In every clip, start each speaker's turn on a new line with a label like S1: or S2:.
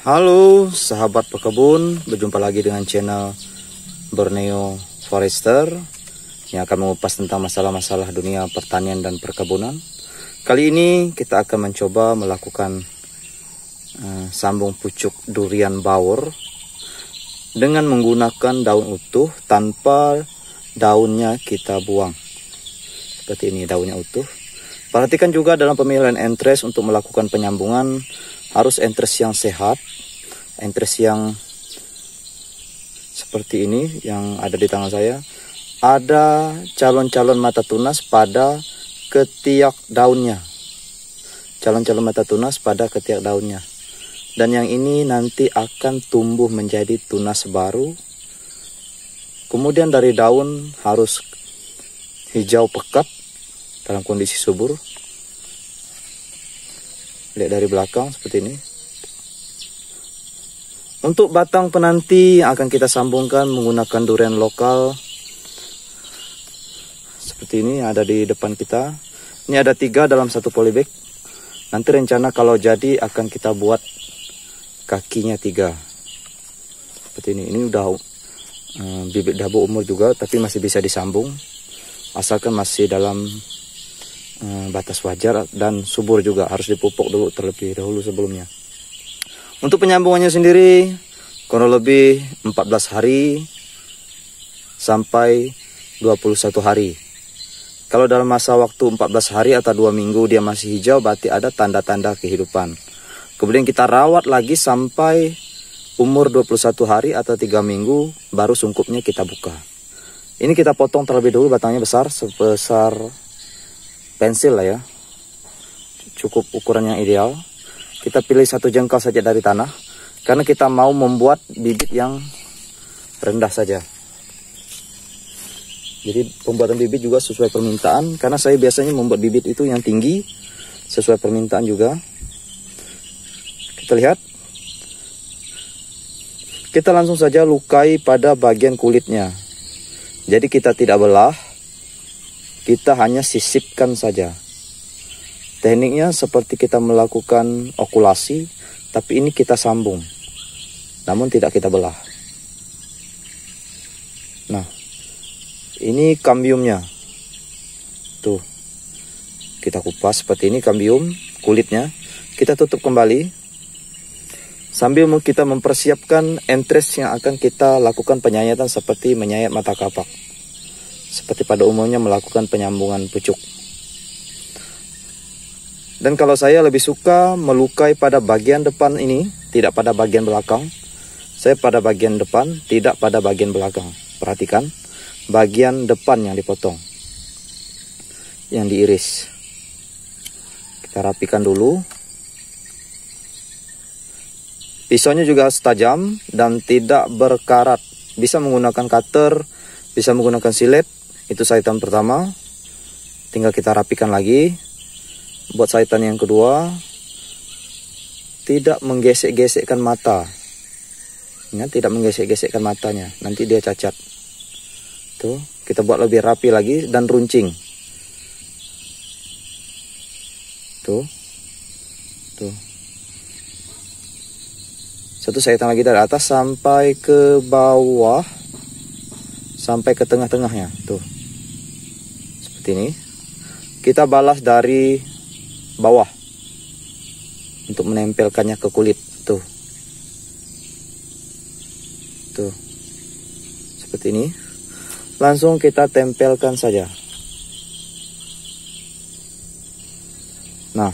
S1: Halo sahabat pekebun, berjumpa lagi dengan channel Borneo Forester yang akan mengupas tentang masalah-masalah dunia pertanian dan perkebunan. Kali ini kita akan mencoba melakukan sambung pucuk durian bawor dengan menggunakan daun utuh tanpa daunnya kita buang. Seperti ini daunnya utuh. Perhatikan juga dalam pemilihan entres untuk melakukan penyambungan, harus entres yang sehat, entres yang seperti ini yang ada di tangan saya. Ada calon-calon mata tunas pada ketiak daunnya. Calon-calon mata tunas pada ketiak daunnya. Dan yang ini nanti akan tumbuh menjadi tunas baru. Kemudian dari daun harus hijau pekat dalam kondisi subur. Lihat dari belakang seperti ini. Untuk batang penanti akan kita sambungkan menggunakan durian lokal. Seperti ini ada di depan kita. Ini ada 3 dalam satu polybag. Nanti rencana kalau jadi akan kita buat kakinya 3. Seperti ini. Ini udah bibit dabu umur juga, tapi masih bisa disambung. Asalkan masih dalam batas wajar dan subur juga, harus dipupuk dulu terlebih dahulu sebelumnya. Untuk penyambungannya sendiri kurang lebih 14 hari sampai 21 hari. Kalau dalam masa waktu 14 hari atau 2 minggu dia masih hijau, berarti ada tanda-tanda kehidupan. Kemudian kita rawat lagi sampai umur 21 hari atau 3 minggu, baru sungkupnya kita buka. Ini kita potong terlebih dahulu, batangnya besar, sebesar pensil lah ya, cukup ukuran yang ideal. Kita pilih 1 jengkal saja dari tanah karena kita mau membuat bibit yang rendah saja. Jadi pembuatan bibit juga sesuai permintaan, karena saya biasanya membuat bibit itu yang tinggi sesuai permintaan juga. Kita lihat, kita langsung saja lukai pada bagian kulitnya. Jadi kita tidak belah, kita hanya sisipkan saja. Tekniknya seperti kita melakukan okulasi, tapi ini kita sambung, namun tidak kita belah. Nah, ini kambiumnya. Tuh, kita kupas seperti ini kambium, kulitnya. Kita tutup kembali, sambil kita mempersiapkan entres yang akan kita lakukan penyayatan seperti menyayat mata kapak. Seperti pada umumnya melakukan penyambungan pucuk. Dan kalau saya lebih suka melukai pada bagian depan ini, tidak pada bagian belakang. Saya pada bagian depan, tidak pada bagian belakang. Perhatikan, bagian depan yang dipotong, yang diiris. Kita rapikan dulu. Pisaunya juga harus tajam dan tidak berkarat. Bisa menggunakan cutter, bisa menggunakan silet. Itu sahitan pertama. Tinggal kita rapikan lagi. Buat sahitan yang kedua, tidak menggesek-gesekkan mata. Ingat, tidak menggesek-gesekkan matanya, nanti dia cacat. Tuh, kita buat lebih rapi lagi dan runcing. Tuh. Tuh. Satu sahitan lagi dari atas sampai ke bawah, sampai ke tengah-tengahnya. Tuh. Seperti ini. Kita balas dari bawah untuk menempelkannya ke kulit. Tuh. Tuh. Seperti ini. langsung kita tempelkan saja. Nah,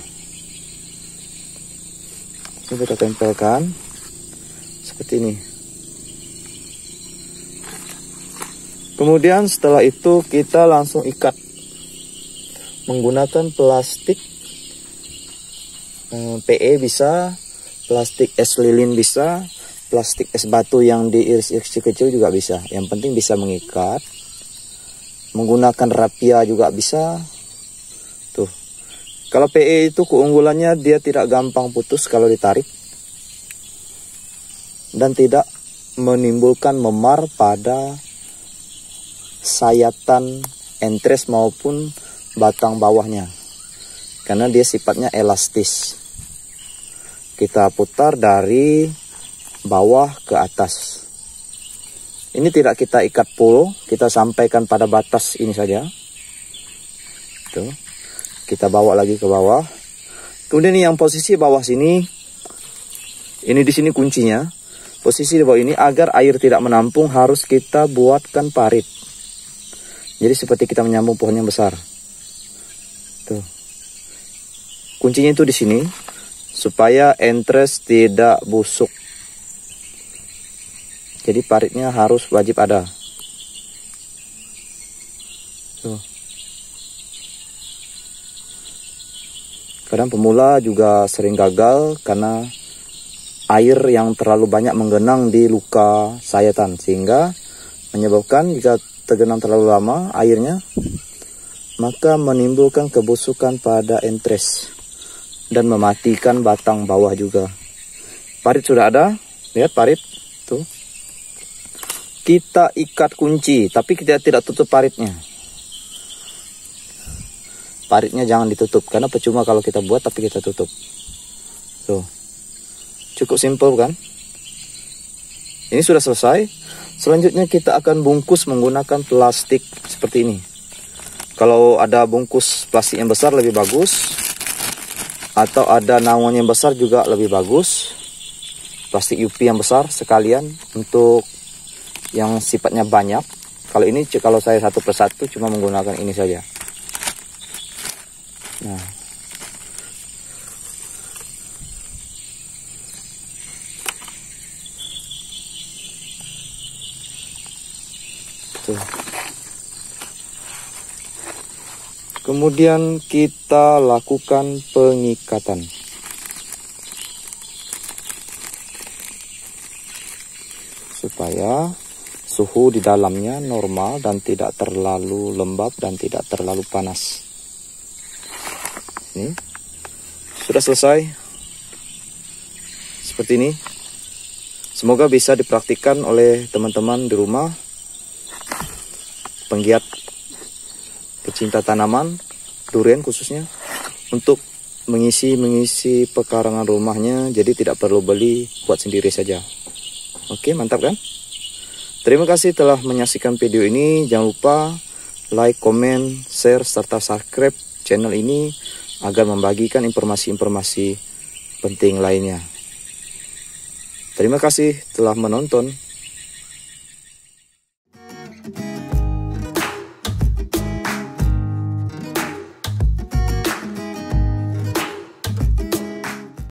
S1: ini kita tempelkan seperti ini. Kemudian setelah itu kita langsung ikat menggunakan plastik PE bisa, plastik es lilin bisa, plastik es batu yang diiris-iris kecil juga bisa. Yang penting bisa mengikat. Menggunakan rapia juga bisa. Tuh. Kalau PE itu keunggulannya dia tidak gampang putus kalau ditarik. Dan tidak menimbulkan memar pada sayatan entres maupun batang bawahnya, karena dia sifatnya elastis. Kita putar dari bawah ke atas. Ini tidak kita ikat full, kita sampaikan pada batas ini saja. Tuh. Kita bawa lagi ke bawah. Kemudian yang posisi bawah sini, ini di sini kuncinya. Posisi di bawah ini agar air tidak menampung harus kita buatkan parit. Jadi seperti kita menyambung pohon yang besar. Tuh. Kuncinya itu di sini supaya entres tidak busuk. Jadi paritnya harus wajib ada. Tuh. Kadang pemula juga sering gagal karena air yang terlalu banyak menggenang di luka sayatan, sehingga menyebabkan jika tergenang terlalu lama airnya, maka menimbulkan kebusukan pada entres dan mematikan batang bawah juga. Parit sudah ada, lihat parit tuh. Kita ikat kunci, tapi kita tidak tutup paritnya. Paritnya jangan ditutup, karena percuma kalau kita buat tapi kita tutup. Tuh, cukup simple kan? Ini sudah selesai. Selanjutnya kita akan bungkus menggunakan plastik seperti ini. Kalau ada bungkus plastik yang besar lebih bagus, atau ada naungan yang besar juga lebih bagus. Plastik UP yang besar sekalian untuk yang sifatnya banyak. Kalau ini, kalau saya satu persatu cuma menggunakan ini saja. Nah, tuh. Kemudian kita lakukan pengikatan. Supaya suhu di dalamnya normal dan tidak terlalu lembab dan tidak terlalu panas. Ini sudah selesai. Seperti ini. Semoga bisa dipraktikkan oleh teman-teman di rumah, penggiat pecinta tanaman, durian khususnya, untuk mengisi pekarangan rumahnya, jadi tidak perlu beli, buat sendiri saja. Oke, mantap kan? Terima kasih telah menyaksikan video ini. Jangan lupa like, comment, share, serta subscribe channel ini agar membagikan informasi-informasi penting lainnya. Terima kasih telah menonton.